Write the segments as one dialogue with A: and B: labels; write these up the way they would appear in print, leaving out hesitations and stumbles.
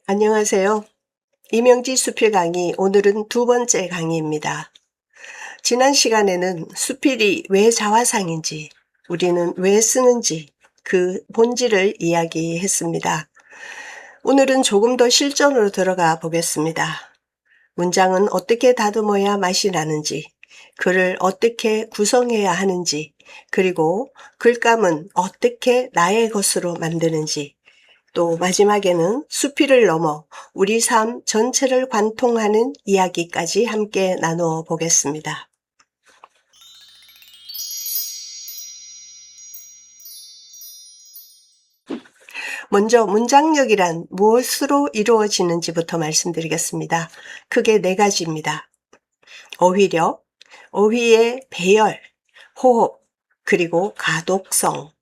A: 안녕하세요. 이명지 수필 강의, 오늘은 두 번째 강의입니다. 지난 시간에는 수필이 왜 자화상인지, 우리는 왜 쓰는지, 그 본질을 이야기했습니다. 오늘은 조금 더 실전으로 들어가 보겠습니다. 문장은 어떻게 다듬어야 맛이 나는지, 글을 어떻게 구성해야 하는지, 그리고 글감은 어떻게 나의 것으로 만드는지, 또 마지막에는 수필을 넘어 우리 삶 전체를 관통하는 이야기까지 함께 나누어 보겠습니다. 먼저 문장력이란 무엇으로 이루어지는지부터 말씀드리겠습니다. 크게 네 가지입니다. 어휘력, 어휘의 배열, 호흡, 그리고 가독성.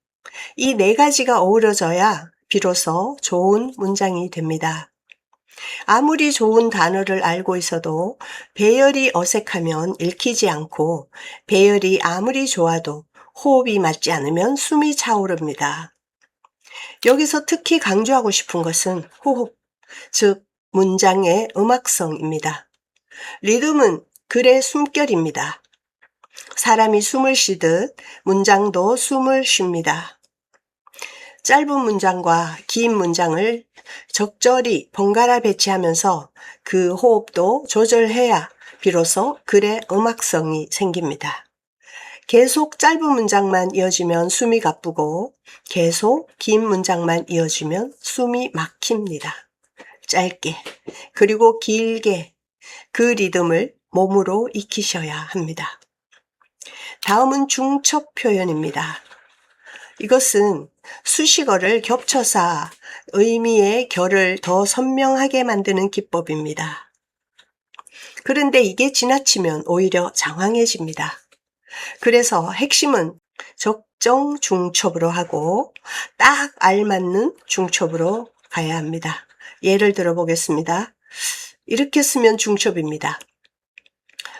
A: 이 네 가지가 어우러져야 비로소 좋은 문장이 됩니다. 아무리 좋은 단어를 알고 있어도 배열이 어색하면 읽히지 않고, 배열이 아무리 좋아도 호흡이 맞지 않으면 숨이 차오릅니다. 여기서 특히 강조하고 싶은 것은 호흡, 즉 문장의 음악성입니다. 리듬은 글의 숨결입니다. 사람이 숨을 쉬듯 문장도 숨을 쉽니다. 짧은 문장과 긴 문장을 적절히 번갈아 배치하면서 그 호흡도 조절해야 비로소 글의 음악성이 생깁니다. 계속 짧은 문장만 이어지면 숨이 가쁘고 계속 긴 문장만 이어지면 숨이 막힙니다. 짧게 그리고 길게 그 리듬을 몸으로 익히셔야 합니다. 다음은 중첩 표현입니다. 이것은 수식어를 겹쳐서 의미의 결을 더 선명하게 만드는 기법입니다. 그런데 이게 지나치면 오히려 장황해집니다. 그래서 핵심은 적정 중첩으로 하고 딱 알맞는 중첩으로 가야 합니다. 예를 들어 보겠습니다. 이렇게 쓰면 중첩입니다.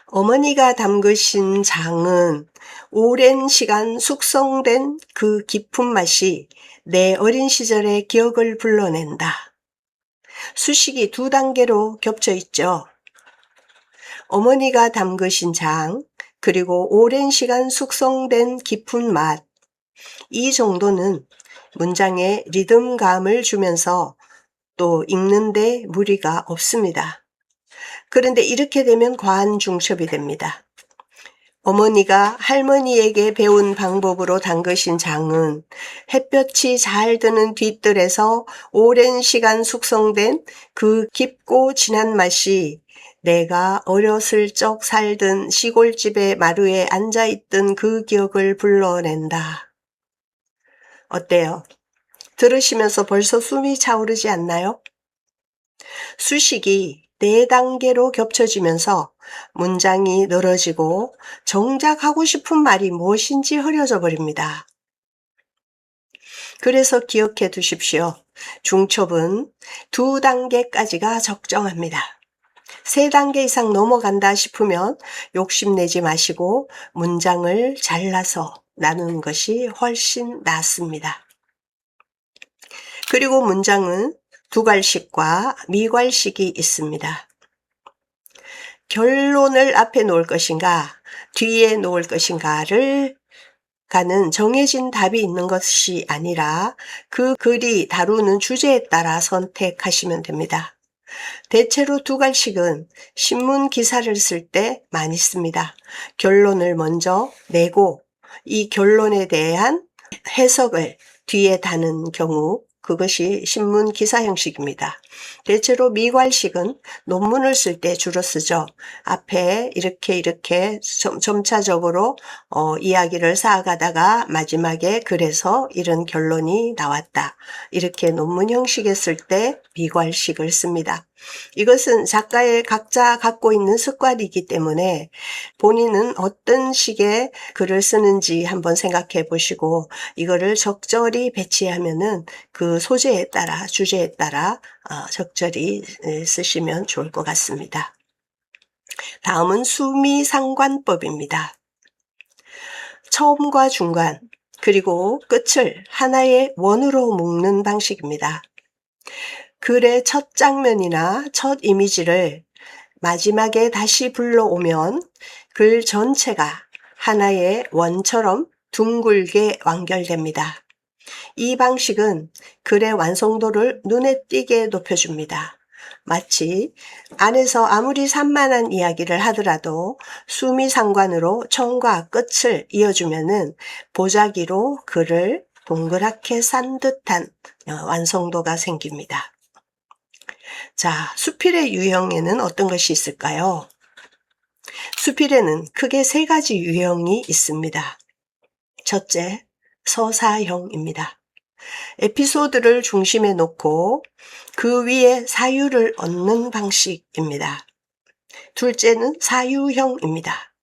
A: 어머니가 담그신 장은 오랜 시간 숙성된 그 깊은 맛이 내 어린 시절의 기억을 불러낸다. 수식이 두 단계로 겹쳐 있죠. 어머니가 담그신 장, 그리고 오랜 시간 숙성된 깊은 맛. 이 정도는 문장에 리듬감을 주면서 또 읽는데 무리가 없습니다. 그런데 이렇게 되면 과한 중첩이 됩니다. 어머니가 할머니에게 배운 방법으로 담그신 장은 햇볕이 잘 드는 뒤뜰에서 오랜 시간 숙성된 그 깊고 진한 맛이 내가 어렸을 적 살던 시골집의 마루에 앉아있던 그 기억을 불러낸다. 어때요? 들으시면서 벌써 숨이 차오르지 않나요? 수식이 4단계로 겹쳐지면서 문장이 늘어지고 정작 하고 싶은 말이 무엇인지 흐려져 버립니다. 그래서 기억해 두십시오. 중첩은 2단계까지가 적정합니다. 3단계 이상 넘어간다 싶으면 욕심내지 마시고 문장을 잘라서 나누는 것이 훨씬 낫습니다. 그리고 문장은 두괄식과 미괄식이 있습니다. 결론을 앞에 놓을 것인가, 뒤에 놓을 것인가를 가는 정해진 답이 있는 것이 아니라 그 글이 다루는 주제에 따라 선택하시면 됩니다. 대체로 두괄식은 신문 기사를 쓸 때 많이 씁니다. 결론을 먼저 내고 이 결론에 대한 해석을 뒤에 다는 경우, 그것이 신문 기사 형식입니다. 대체로 미괄식은 논문을 쓸 때 주로 쓰죠. 앞에 이렇게 점차적으로 이야기를 쌓아가다가 마지막에 그래서 이런 결론이 나왔다. 이렇게 논문 형식에 쓸 때 미괄식을 씁니다. 이것은 작가의 각자 갖고 있는 습관이기 때문에 본인은 어떤 식의 글을 쓰는지 한번 생각해 보시고 이거를 적절히 배치하면은 그 소재에 따라, 주제에 따라 적절히 쓰시면 좋을 것 같습니다. 다음은 수미상관법입니다. 처음과 중간, 그리고 끝을 하나의 원으로 묶는 방식입니다. 글의 첫 장면이나 첫 이미지를 마지막에 다시 불러오면 글 전체가 하나의 원처럼 둥글게 완결됩니다. 이 방식은 글의 완성도를 눈에 띄게 높여줍니다. 마치 안에서 아무리 산만한 이야기를 하더라도 수미상관으로 처음과 끝을 이어주면은 보자기로 글을 동그랗게 싼 듯한 완성도가 생깁니다. 자, 수필의 유형에는 어떤 것이 있을까요? 수필에는 크게 세 가지 유형이 있습니다. 첫째, 서사형입니다. 에피소드를 중심에 놓고 그 위에 사유를 얻는 방식입니다. 둘째는 사유형입니다.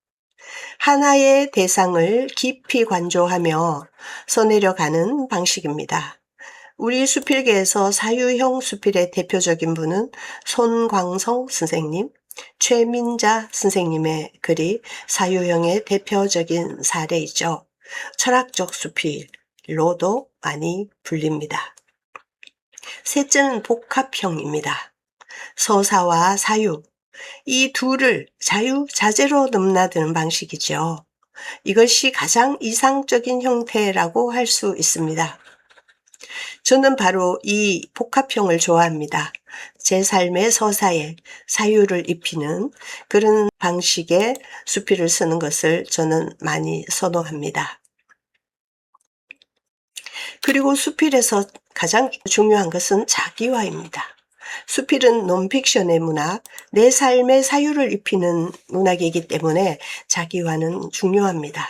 A: 하나의 대상을 깊이 관조하며 써내려가는 방식입니다. 우리 수필계에서 사유형 수필의 대표적인 분은 손광성 선생님, 최민자 선생님의 글이 사유형의 대표적인 사례이죠. 철학적 수필로도 많이 불립니다. 셋째는 복합형입니다. 서사와 사유, 이 둘을 자유자재로 넘나드는 방식이죠. 이것이 가장 이상적인 형태라고 할 수 있습니다. 저는 바로 이 복합형을 좋아합니다. 제 삶의 서사에 사유를 입히는 그런 방식의 수필을 쓰는 것을 저는 많이 선호합니다. 그리고 수필에서 가장 중요한 것은 자기화입니다. 수필은 논픽션의 문학, 내 삶의 사유를 입히는 문학이기 때문에 자기화는 중요합니다.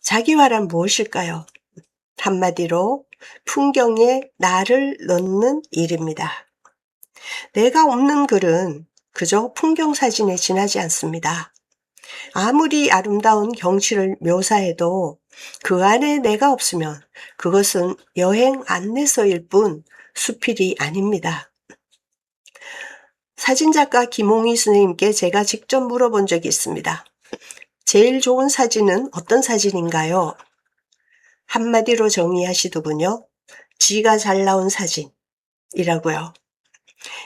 A: 자기화란 무엇일까요? 한마디로 풍경에 나를 넣는 일입니다. 내가 없는 글은 그저 풍경 사진에 지나지 않습니다. 아무리 아름다운 경치를 묘사해도 그 안에 내가 없으면 그것은 여행 안내서일 뿐 수필이 아닙니다. 사진작가 김홍희 선생님께 제가 직접 물어본 적이 있습니다. 제일 좋은 사진은 어떤 사진인가요? 한마디로 정의하시더군요. 지가 잘 나온 사진이라고요.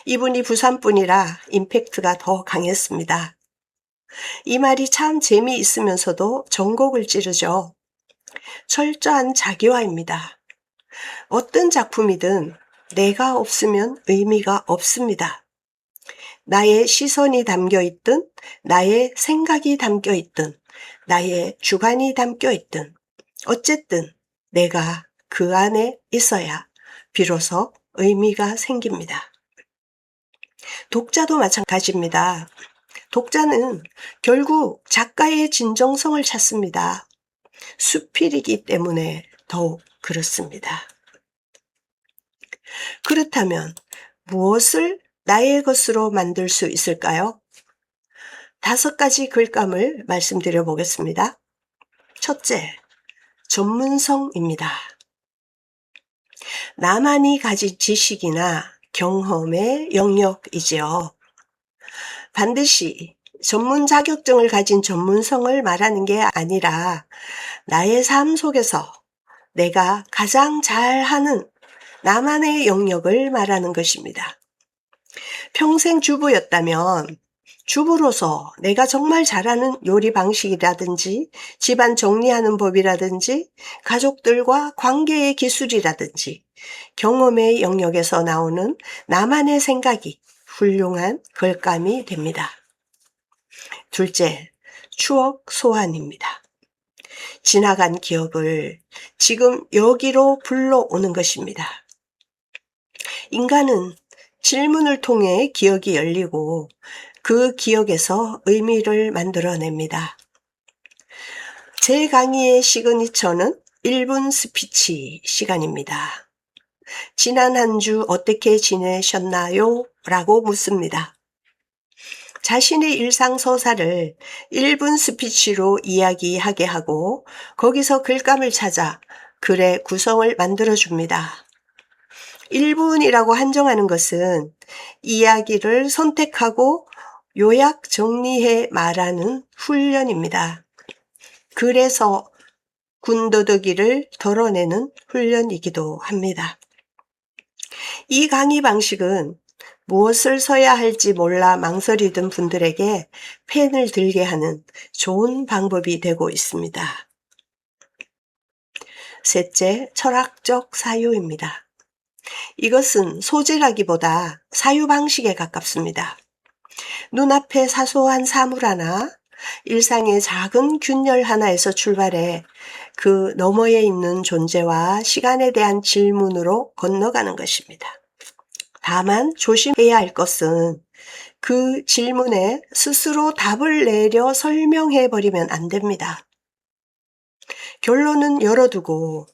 A: 이분이 부산분이라 임팩트가 더 강했습니다. 이 말이 참 재미있으면서도 전곡을 찌르죠. 철저한 자기화입니다. 어떤 작품이든 내가 없으면 의미가 없습니다. 나의 시선이 담겨있든 나의 생각이 담겨있든 나의 주관이 담겨있든 어쨌든 내가 그 안에 있어야 비로소 의미가 생깁니다. 독자도 마찬가지입니다. 독자는 결국 작가의 진정성을 찾습니다. 수필이기 때문에 더욱 그렇습니다. 그렇다면 무엇을 나의 것으로 만들 수 있을까요? 5가지 글감을 말씀드려 보겠습니다. 첫째, 전문성입니다. 나만이 가진 지식이나 경험의 영역이지요. 반드시 전문 자격증을 가진 전문성을 말하는 게 아니라 나의 삶 속에서 내가 가장 잘하는 나만의 영역을 말하는 것입니다. 평생 주부였다면 주부로서 내가 정말 잘하는 요리 방식이라든지 집안 정리하는 법이라든지 가족들과 관계의 기술이라든지 경험의 영역에서 나오는 나만의 생각이 훌륭한 글감이 됩니다. 둘째, 추억 소환입니다. 지나간 기억을 지금 여기로 불러오는 것입니다. 인간은 질문을 통해 기억이 열리고 그 기억에서 의미를 만들어냅니다. 제 강의의 시그니처는 1분 스피치 시간입니다. 지난 한 주 어떻게 지내셨나요? 라고 묻습니다. 자신의 일상서사를 1분 스피치로 이야기하게 하고 거기서 글감을 찾아 글의 구성을 만들어줍니다. 1분이라고 한정하는 것은 이야기를 선택하고 요약 정리해 말하는 훈련입니다. 글에서 군더더기를 덜어내는 훈련이기도 합니다. 이 강의 방식은 무엇을 써야 할지 몰라 망설이던 분들에게 펜을 들게 하는 좋은 방법이 되고 있습니다. 셋째, 철학적 사유입니다. 이것은 소재라기보다 사유 방식에 가깝습니다. 눈앞의 사소한 사물 하나, 일상의 작은 균열 하나에서 출발해 그 너머에 있는 존재와 시간에 대한 질문으로 건너가는 것입니다. 다만 조심해야 할 것은 그 질문에 스스로 답을 내려 설명해 버리면 안 됩니다. 결론은 열어두고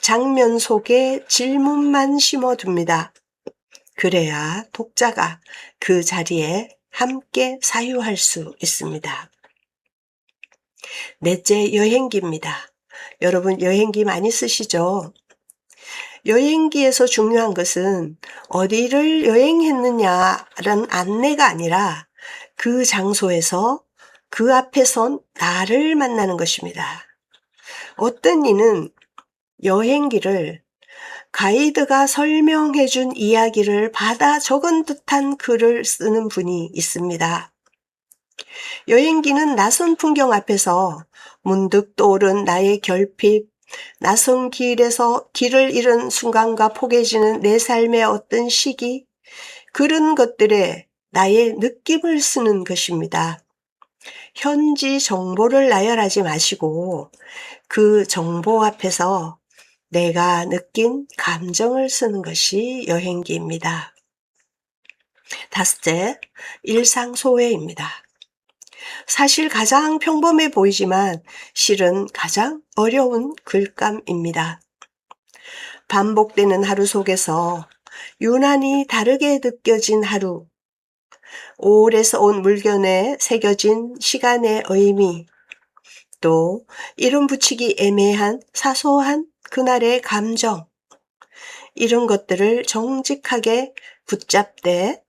A: 장면 속에 질문만 심어둡니다. 그래야 독자가 그 자리에 함께 사유할 수 있습니다. 넷째, 여행기입니다. 여러분 여행기 많이 쓰시죠? 여행기에서 중요한 것은 어디를 여행했느냐라는 안내가 아니라 그 장소에서 그 앞에 선 나를 만나는 것입니다. 어떤 이는 여행기를 가이드가 설명해준 이야기를 받아 적은 듯한 글을 쓰는 분이 있습니다. 여행기는 낯선 풍경 앞에서 문득 떠오른 나의 결핍, 낯선 길에서 길을 잃은 순간과 포개지는 내 삶의 어떤 시기, 그런 것들에 나의 느낌을 쓰는 것입니다. 현지 정보를 나열하지 마시고 그 정보 앞에서 내가 느낀 감정을 쓰는 것이 여행기입니다. 다섯째, 일상소회입니다. 사실 가장 평범해 보이지만 실은 가장 어려운 글감입니다. 반복되는 하루 속에서 유난히 다르게 느껴진 하루, 오래서 온 물건에 새겨진 시간의 의미, 또 이름 붙이기 애매한 사소한 그날의 감정, 이런 것들을 정직하게 붙잡되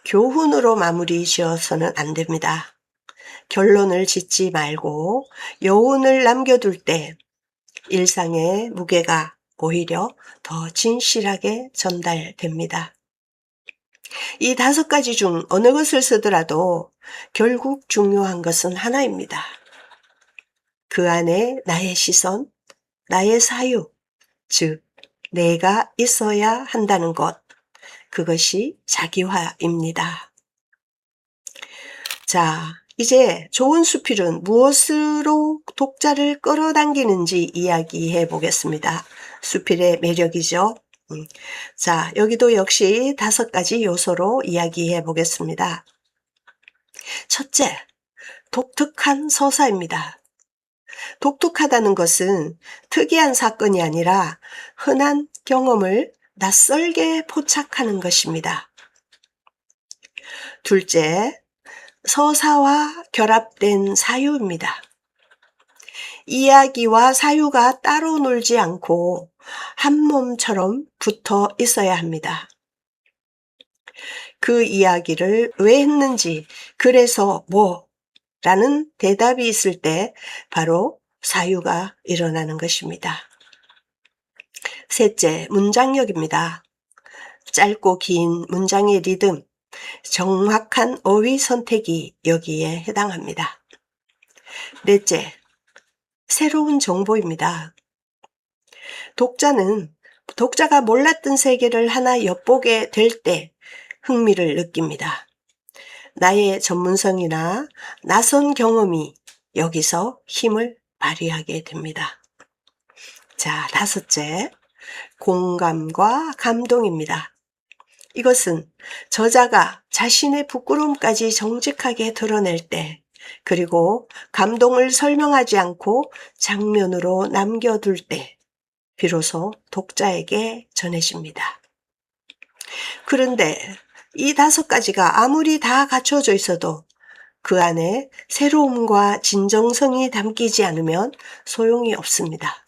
A: 교훈으로 마무리 지어서는 안 됩니다. 결론을 짓지 말고 여운을 남겨둘 때 일상의 무게가 오히려 더 진실하게 전달됩니다. 이 5가지 중 어느 것을 쓰더라도 결국 중요한 것은 하나입니다. 그 안에 나의 시선, 나의 사유, 즉 내가 있어야 한다는 것, 그것이 자기화입니다. 자, 이제 좋은 수필은 무엇으로 독자를 끌어당기는지 이야기해 보겠습니다. 수필의 매력이죠. 자, 여기도 역시 5가지 요소로 이야기해 보겠습니다. 첫째, 독특한 서사입니다. 독특하다는 것은 특이한 사건이 아니라 흔한 경험을 낯설게 포착하는 것입니다. 둘째, 서사와 결합된 사유입니다. 이야기와 사유가 따로 놀지 않고 한 몸처럼 붙어 있어야 합니다. 그 이야기를 왜 했는지, 그래서 라는 대답이 있을 때 바로 사유가 일어나는 것입니다. 셋째, 문장력입니다. 짧고 긴 문장의 리듬, 정확한 어휘 선택이 여기에 해당합니다. 넷째, 새로운 정보입니다. 독자가 몰랐던 세계를 하나 엿보게 될 때 흥미를 느낍니다. 나의 전문성이나 낯선 경험이 여기서 힘을 발휘하게 됩니다. 자, 5째, 공감과 감동입니다. 이것은 저자가 자신의 부끄러움까지 정직하게 드러낼 때, 그리고 감동을 설명하지 않고 장면으로 남겨둘 때 비로소 독자에게 전해집니다. 그런데 이 5가지가 아무리 다 갖춰져 있어도 그 안에 새로움과 진정성이 담기지 않으면 소용이 없습니다.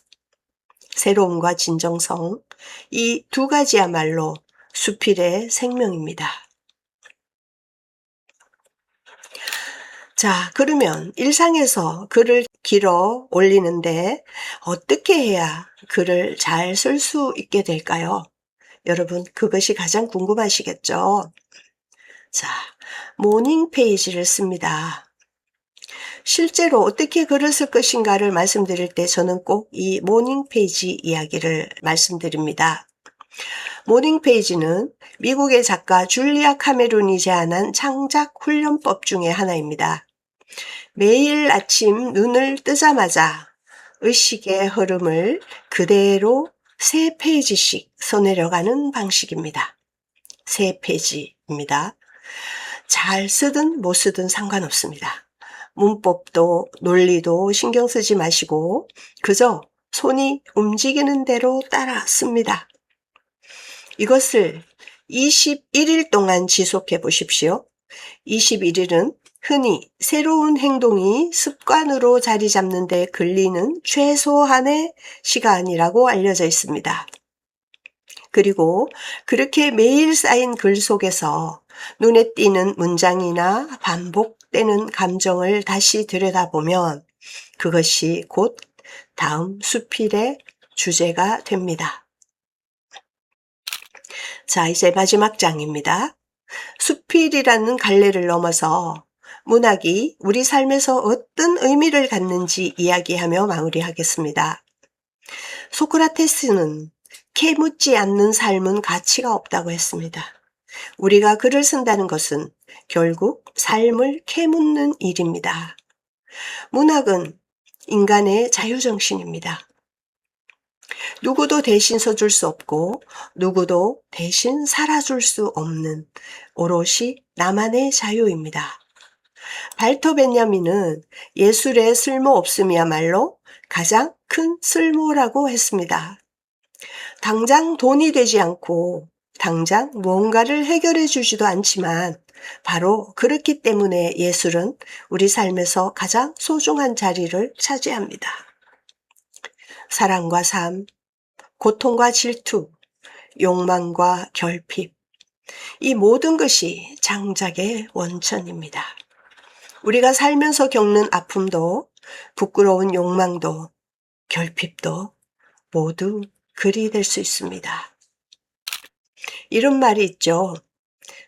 A: 새로움과 진정성, 이 2가지야말로 수필의 생명입니다. 자, 그러면 일상에서 글을 길어 올리는데 어떻게 해야 글을 잘 쓸 수 있게 될까요? 여러분, 그것이 가장 궁금하시겠죠? 자, 모닝 페이지를 씁니다. 실제로 어떻게 글을 쓸 것인가를 말씀드릴 때 저는 꼭 이 모닝 페이지 이야기를 말씀드립니다. 모닝 페이지는 미국의 작가 줄리아 카메룬이 제안한 창작 훈련법 중의 하나입니다. 매일 아침 눈을 뜨자마자 의식의 흐름을 그대로 3페이지씩 써내려가는 방식입니다. 3페이지입니다. 잘 쓰든 못 쓰든 상관없습니다. 문법도 논리도 신경 쓰지 마시고 그저 손이 움직이는 대로 따라 씁니다. 이것을 21일 동안 지속해 보십시오. 21일은 흔히 새로운 행동이 습관으로 자리 잡는 데 걸리는 최소한의 시간이라고 알려져 있습니다. 그리고 그렇게 매일 쌓인 글 속에서 눈에 띄는 문장이나 반복되는 감정을 다시 들여다보면 그것이 곧 다음 수필의 주제가 됩니다. 자, 이제 마지막 장입니다. 수필이라는 갈래를 넘어서 문학이 우리 삶에서 어떤 의미를 갖는지 이야기하며 마무리하겠습니다. 소크라테스는 캐묻지 않는 삶은 가치가 없다고 했습니다. 우리가 글을 쓴다는 것은 결국 삶을 캐묻는 일입니다. 문학은 인간의 자유정신입니다. 누구도 대신 서줄 수 없고 누구도 대신 살아줄 수 없는 오롯이 나만의 자유입니다. 발터 베냐민은 예술의 쓸모없음이야말로 가장 큰 쓸모라고 했습니다. 당장 돈이 되지 않고 당장 무언가를 해결해 주지도 않지만 바로 그렇기 때문에 예술은 우리 삶에서 가장 소중한 자리를 차지합니다. 사랑과 삶, 고통과 질투, 욕망과 결핍, 이 모든 것이 창작의 원천입니다. 우리가 살면서 겪는 아픔도 부끄러운 욕망도 결핍도 모두 글이 될 수 있습니다. 이런 말이 있죠.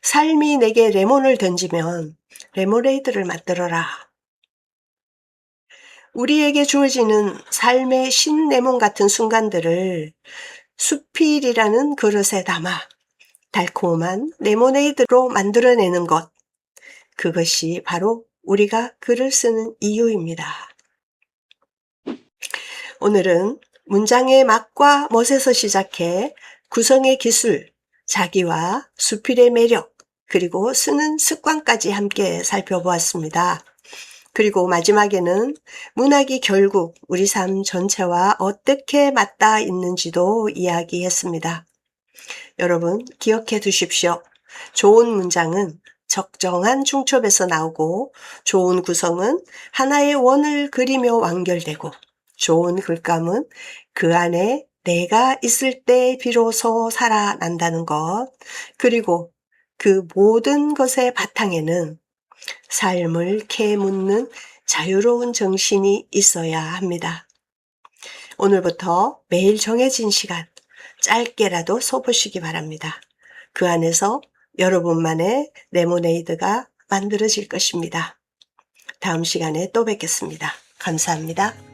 A: 삶이 내게 레몬을 던지면 레모네이드를 만들어라. 우리에게 주어지는 삶의 신레몬 같은 순간들을 수필이라는 그릇에 담아 달콤한 레모네이드로 만들어내는 것, 그것이 바로 우리가 글을 쓰는 이유입니다. 오늘은 문장의 맛과 멋에서 시작해 구성의 기술, 자기와 수필의 매력, 그리고 쓰는 습관까지 함께 살펴보았습니다. 그리고 마지막에는 문학이 결국 우리 삶 전체와 어떻게 맞닿아 있는지도 이야기했습니다. 여러분, 기억해 두십시오. 좋은 문장은 적정한 중첩에서 나오고 좋은 구성은 하나의 원을 그리며 완결되고 좋은 글감은 그 안에 내가 있을 때 비로소 살아난다는 것, 그리고 그 모든 것의 바탕에는 삶을 캐묻는 자유로운 정신이 있어야 합니다. 오늘부터 매일 정해진 시간 짧게라도 써보시기 바랍니다. 그 안에서 여러분만의 레모네이드가 만들어질 것입니다. 다음 시간에 또 뵙겠습니다. 감사합니다.